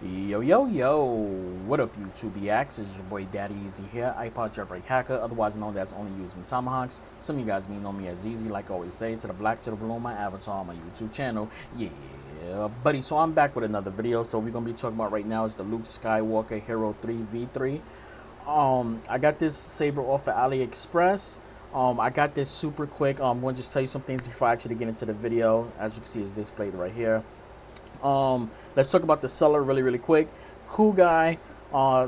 Yo, what up YouTube BX? It's your boy Daddy Easy here, iPod jailbreak hacker, otherwise known as Only Use Me Tomahawks. Some of you guys may know me as Easy, like I always say, to the black to the blue on my avatar on my YouTube channel. Yeah, buddy, so I'm back with another video. So we're going to be talking about right now is the Luke Skywalker Hero 3 V3. I got this saber off of AliExpress. I got this super quick. I'm going to just tell you some things before I actually get into the video. As you can see, it's displayed right here. Let's talk about the seller really quick. Cool guy.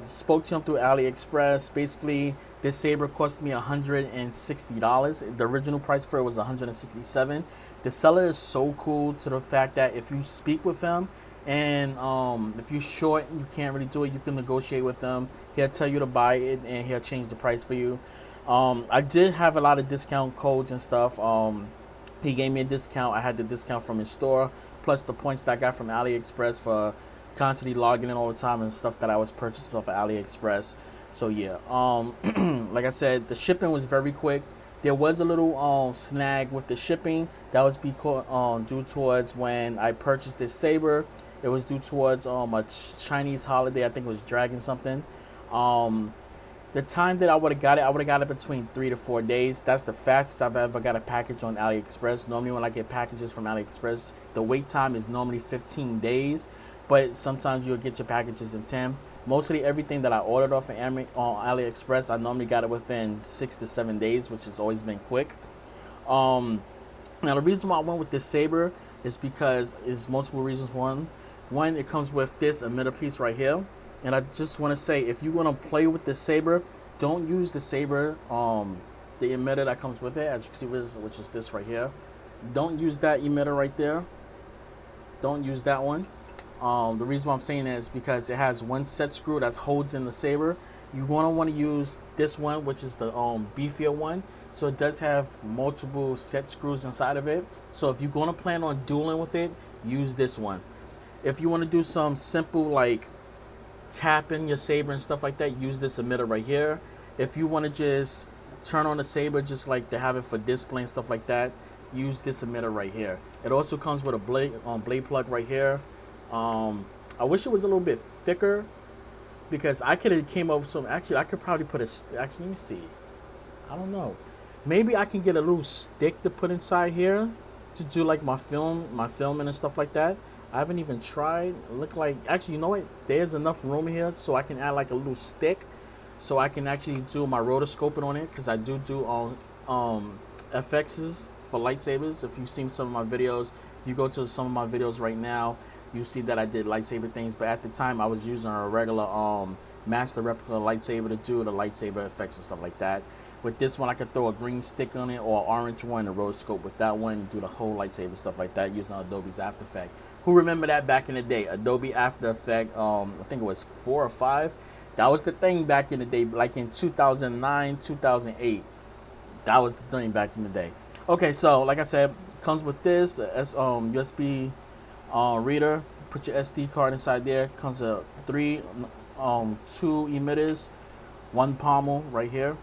Spoke to him through AliExpress. Basically, this saber cost me $160. The original price for it was $167. The seller is so cool to the fact that if you speak with him and if you're short and you can't really do it, you can negotiate with him. He'll tell you to buy it and he'll change the price for you. I did have a lot of discount codes and stuff. He gave me a discount. I had the discount from his store, plus the points that I got from AliExpress for constantly logging in all the time and stuff that I was purchasing off of AliExpress. So yeah, like I said, the shipping was very quick. There was a little snag with the shipping. That was because due towards when I purchased this saber. It was due towards a Chinese holiday. I think it was Dragon something. The time that I would have got it between 3 to 4 days. That's the fastest I've ever got a package on AliExpress. Normally when I get packages from AliExpress, the wait time is normally 15 days. But sometimes you'll get your packages in 10. Mostly everything that I ordered off of AliExpress, I normally got it within 6 to 7 days, which has always been quick. Now the reason why I went with this saber is because it's multiple reasons. One, it comes with this emitter piece right here. And I just want to say, if you want to play with the saber, don't use the saber, the emitter that comes with it, as you can see, which is this right here. Don't use that emitter right there. Don't use that one. The reason why I'm saying that is because it has one set screw that holds in the saber. You're going to want to use this one, which is the beefier one. So it does have multiple set screws inside of it. So if you're going to plan on dueling with it, use this one. If you want to do some simple like tapping your saber and stuff like that, use this emitter right here. If you want to just turn on the saber just like to have it for display and stuff like that, use this emitter right here. It also comes with a blade plug right here. I wish it was a little bit thicker because I could have came up with some. Actually, I could probably put actually, let me see. I don't know. Maybe I can get a little stick to put inside here to do like my filming and stuff like that. I haven't even tried. Look like, actually, you know what? There's enough room here so I can add like a little stick so I can actually do my rotoscoping on it, because I do FXs for lightsabers. If you've seen some of my videos, if you go to some of my videos right now, you see that I did lightsaber things, but at the time I was using a regular master replica lightsaber to do the lightsaber effects and stuff like that. With this one, I could throw a green stick on it or an orange one and rotoscope with that one and do the whole lightsaber stuff like that using Adobe's After Effects. Who remember that back in the day? Adobe After Effects, I think it was 4 or 5. That was the thing back in the day, like in 2009, 2008. That was the thing back in the day. Okay, so like I said, comes with this USB reader. Put your SD card inside there. Comes with 2 emitters, 1 pommel right here.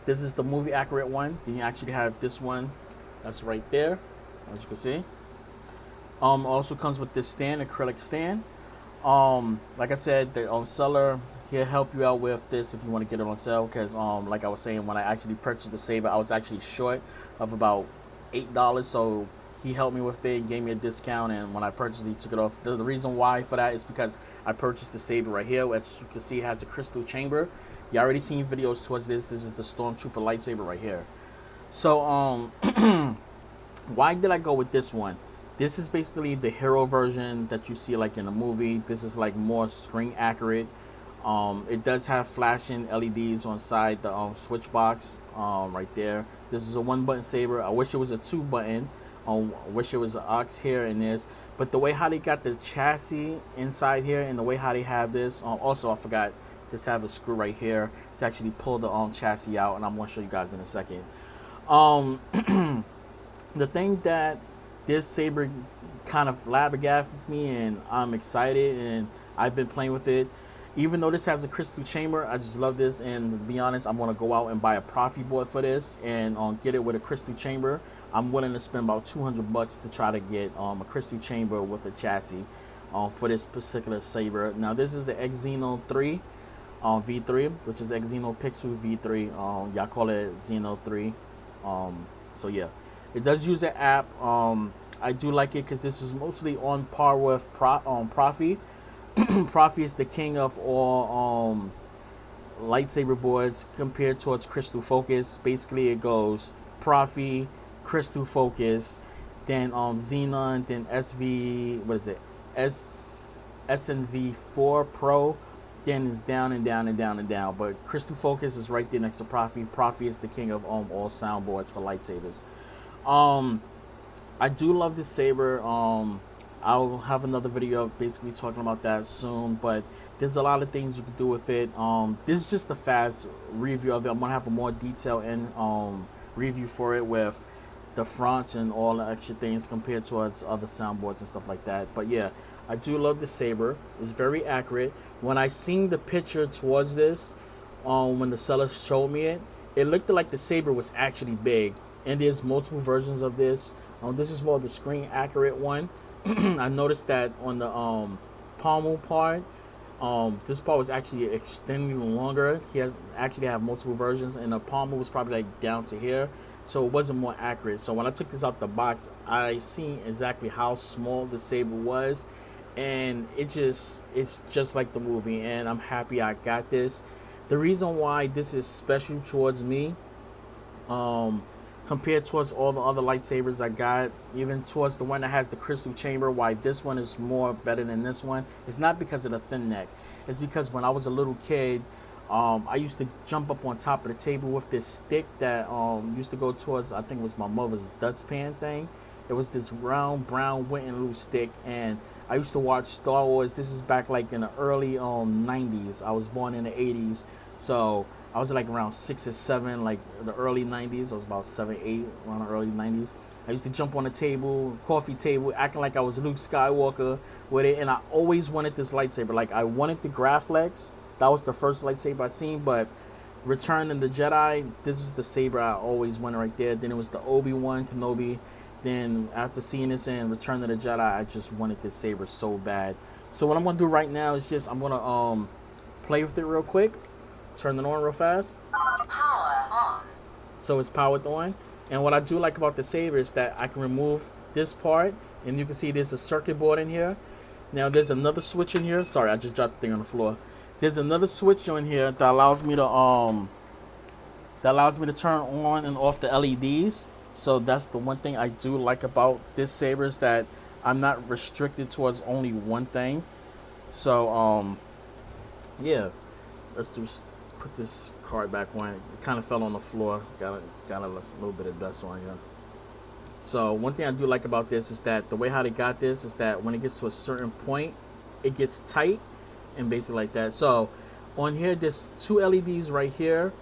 This is the movie accurate one. Then you actually have this one that's right there, as you can see. Also comes with this stand, acrylic stand. Like I said, the seller, he'll help you out with this if you want to get it on sale, because like I was saying, when I actually purchased the saber, I was actually short of about $8, so he helped me with it, gave me a discount, and when I purchased it, he took it off. The reason why for that is because I purchased the saber right here, which you can see has a crystal chamber. You already seen videos towards this. This is the Stormtrooper lightsaber right here. So why did I go with this one? This is basically the hero version that you see like in the movie. This is like more screen accurate. It does have flashing LEDs on side the switch box right there. This is a 1-button saber. I wish it was a 2-button. I wish it was an aux here in this. But the way how they got the chassis inside here and the way how they have this. Also, I forgot, this have a screw right here to actually pull the chassis out, and I'm going to show you guys in a second. The thing that this saber kind of flabbergasts me, and I'm excited, and I've been playing with it. Even though this has a crystal chamber, I just love this, and to be honest, I'm going to go out and buy a profi board for this and get it with a crystal chamber. I'm willing to spend about $200 to try to get a crystal chamber with a chassis. for this particular saber. Now this is the Xeno 3 V3, which is Xeno Pixel V3. Y'all call it Xeno 3. So yeah, it does use an app. I do like it because this is mostly on par with Profi. Profi is the king of all lightsaber boards compared towards Crystal Focus. Basically, it goes Profi, Crystal Focus, then Xenon, then SV. What is it? SNV4 Pro. Then it's down and down and down and down. But Crystal Focus is right there next to Profi. Profi is the king of all soundboards for lightsabers. I do love this saber. I'll have another video basically talking about that soon, but there's a lot of things you can do with it. This is just a fast review of it. I'm gonna have a more detailed review for it with the fronts and all the extra things compared towards other soundboards and stuff like that. But yeah, I do love the saber. It's very accurate. When I seen the picture towards this, when the seller showed me it, it looked like the saber was actually big. And there's multiple versions of this. This is more the screen accurate one. I noticed that on the pommel part, this part was actually extending longer. He has actually have multiple versions, and the pommel was probably like down to here, so it wasn't more accurate. So when I took this out the box, I seen exactly how small the saber was, and it's just like the movie. And I'm happy I got this. The reason why this is special towards me, compared towards all the other lightsabers I got, even towards the one that has the crystal chamber, why this one is more better than this one, it's not because of the thin neck. It's because when I was a little kid, I used to jump up on top of the table with this stick that used to go towards, I think it was my mother's dustpan thing. It was this round brown wooden little stick, and I used to watch Star Wars. This is back like in the early 90s. I was born in the 80s, so I was like around 6 or 7, like the early 90s. I was about 7, 8, around the early 90s. I used to jump on the table, coffee table, acting like I was Luke Skywalker with it. And I always wanted this lightsaber. Like, I wanted the Graflex. That was the first lightsaber I seen. But Return of the Jedi, this was the saber I always wanted right there. Then it was the Obi-Wan Kenobi. Then after seeing this in Return of the Jedi, I just wanted this saber so bad. So what I'm going to do right now is just, I'm going to play with it real quick. Turn it on real fast. Power on. So it's powered on. And what I do like about the saber is that I can remove this part, and you can see there's a circuit board in here. Now there's another switch in here. Sorry, I just dropped the thing on the floor. There's another switch on here that allows me to turn on and off the LEDs. So that's the one thing I do like about this saber, is that I'm not restricted towards only one thing. So yeah, let's put this card back on. It kind of fell on the floor. Got a little bit of dust on here. So one thing I do like about this is that the way how they got this is that when it gets to a certain point, it gets tight and basically like that. So on here, there's 2 LEDs right here.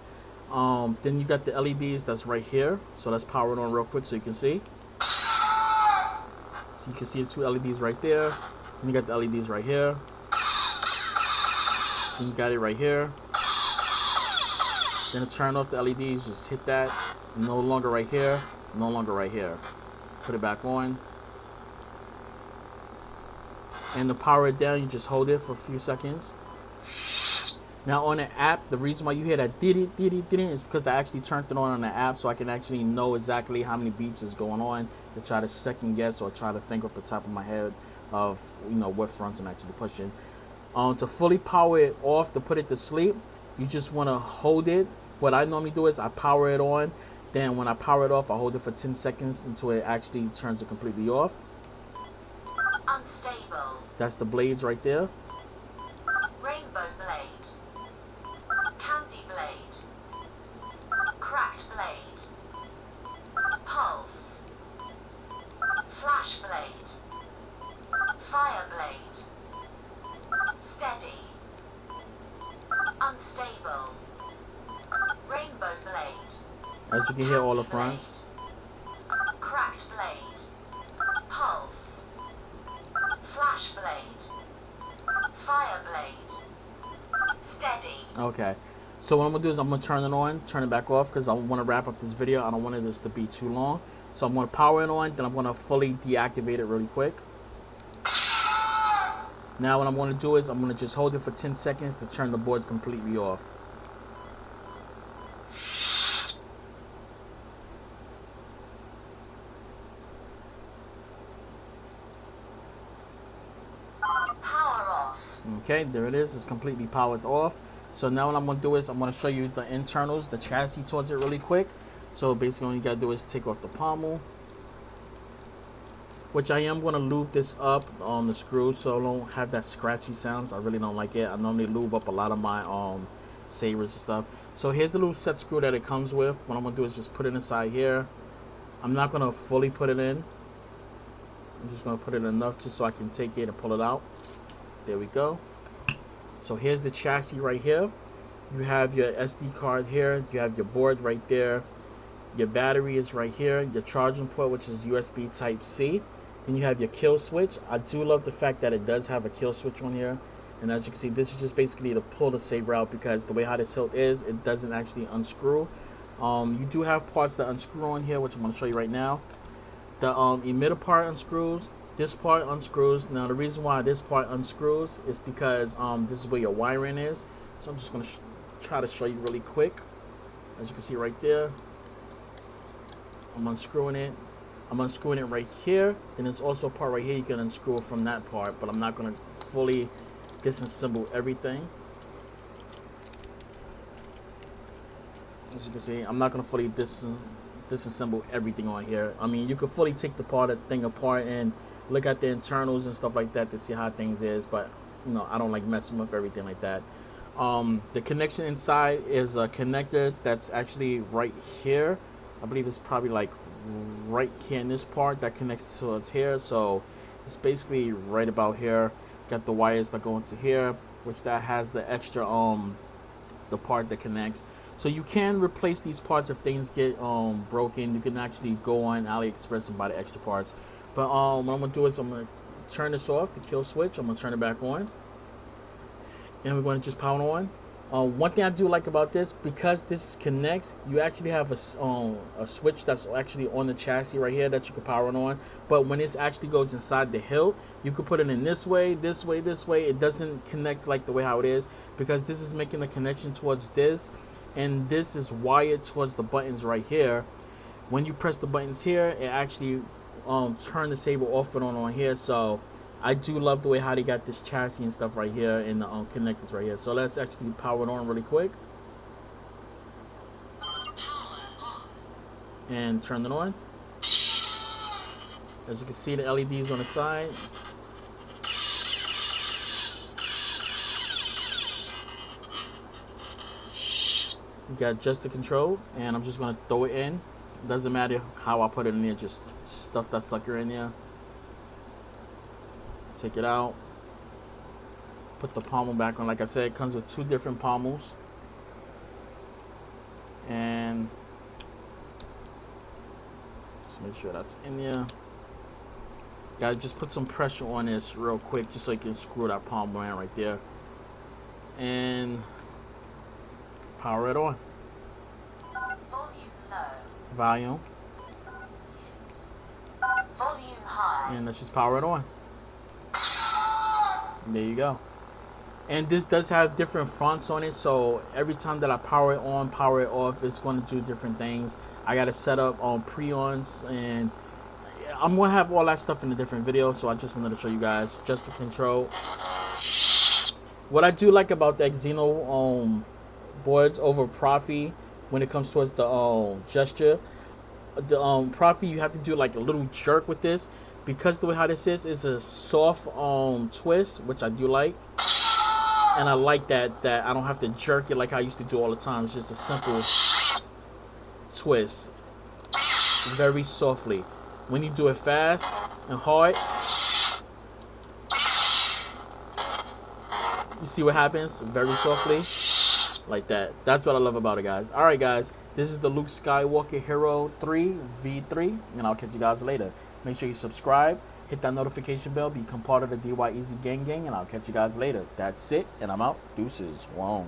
Then you got the LEDs that's right here. So let's power it on real quick so you can see. So you can see the 2 LEDs right there. And you got the LEDs right here. And you got it right here. Then to turn off the LEDs, just hit that. No longer right here, no longer right here. Put it back on. And to power it down, you just hold it for a few seconds. Now on the app, the reason why you hear that diddy is because I actually turned it on the app, so I can actually know exactly how many beeps is going on, to try to second guess or try to think off the top of my head of, you know, what fronts I'm actually pushing. To fully power it off, to put it to sleep, you just want to hold it. What I normally do is I power it on. Then when I power it off, I hold it for 10 seconds until it actually turns it completely off. Unstable. That's the blades right there. Rainbow blade. Candy blade. Cracked blade. Pulse. Flash blade. Fire blade. Steady. Unstable. Rainbow blade. As you can hear all the fronts. Cracked blade. Pulse. Flash blade. Fire blade. Steady. Okay. So what I'm going to do is I'm going to turn it on, turn it back off, because I want to wrap up this video. I don't want this to be too long. So I'm going to power it on, then I'm going to fully deactivate it really quick. Now what I'm going to do is I'm going to just hold it for 10 seconds to turn the board completely off. Power off. Okay, there it is. It's completely powered off. So now what I'm going to do is I'm going to show you the internals, the chassis towards it really quick. So basically all you got to do is take off the pommel, which I am going to lube this up on the screws so I don't have that scratchy sounds. I really don't like it. I normally lube up a lot of my sabers and stuff. So here's the little set screw that it comes with. What I'm going to do is just put it inside here. I'm not going to fully put it in. I'm just going to put it enough just so I can take it and pull it out. There we go. So here's the chassis right here. You have your SD card here. You have your board right there. Your battery is right here. Your charging port, which is USB Type-C. Then you have your kill switch. I do love the fact that it does have a kill switch on here. And as you can see, this is just basically to pull the saber out, because the way how this hilt is, it doesn't actually unscrew. You do have parts that unscrew on here, which I'm going to show you right now. The emitter part unscrews. This part unscrews. Now the reason why this part unscrews is because this is where your wiring is. So I'm just going to try to show you really quick. As you can see right there, I'm unscrewing it. I'm unscrewing it right here. Then there's also a part right here you can unscrew from that part, but I'm not going to fully disassemble everything. As you can see, I'm not going to fully disassemble everything on here. I mean, you could fully take the thing apart and look at the internals and stuff like that to see how things is, but you know, I don't like messing with everything like that. The connection inside is a connector that's actually right here. I believe it's probably like right here in this part that connects towards here. So it's basically right about here. Got the wires that go into here, which that has the extra the part that connects. So you can replace these parts if things get broken. You can actually go on AliExpress and buy the extra parts. But what I'm gonna do is I'm gonna turn this off, the kill switch. I'm gonna turn it back on, and we're gonna just power on. One thing I do like about this, because this connects, you actually have a switch that's actually on the chassis right here that you can power on. But when this actually goes inside the hilt, you could put it in this way, this way, this way. It doesn't connect like the way how it is, because this is making a connection towards this, and this is wired towards the buttons right here. When you press the buttons here, it actually turn the saber off and on here. So I do love the way how they got this chassis and stuff right here, and the connectors right here. So let's actually power it on really quick and turn it on. As you can see, the LEDs on the side. You got just the control, and I'm just gonna throw it in. Doesn't matter how I put it in there, just stuff that sucker in there. Take it out. Put the pommel back on. Like I said, it comes with 2 different pommels. And just make sure that's in there. Gotta just put some pressure on this real quick, just so you can screw that pommel in right there. And power it on. Volume low. Volume. Volume high. And let's just power it on. There you go. And this does have different fonts on it, so every time that I power it on, power it off, it's going to do different things. I got to set up on pre-ons, and I'm going to have all that stuff in a different video, so I just wanted to show you guys just the control. What I do like about the Xeno boards over Profi when it comes towards the gesture, the Profi, you have to do like a little jerk with this, because the way how this is a soft twist, which I do like. And I like that I don't have to jerk it like I used to do all the time. It's just a simple twist, very softly. When you do it fast and hard, you see what happens? Very softly, like that. That's what I love about it, guys. All right, guys, this is the Luke Skywalker Hero 3 V3, and I'll catch you guys later. Make sure you subscribe, hit that notification bell, become part of the DY Easy Gang, and I'll catch you guys later. That's it, and I'm out. Deuces. Wow.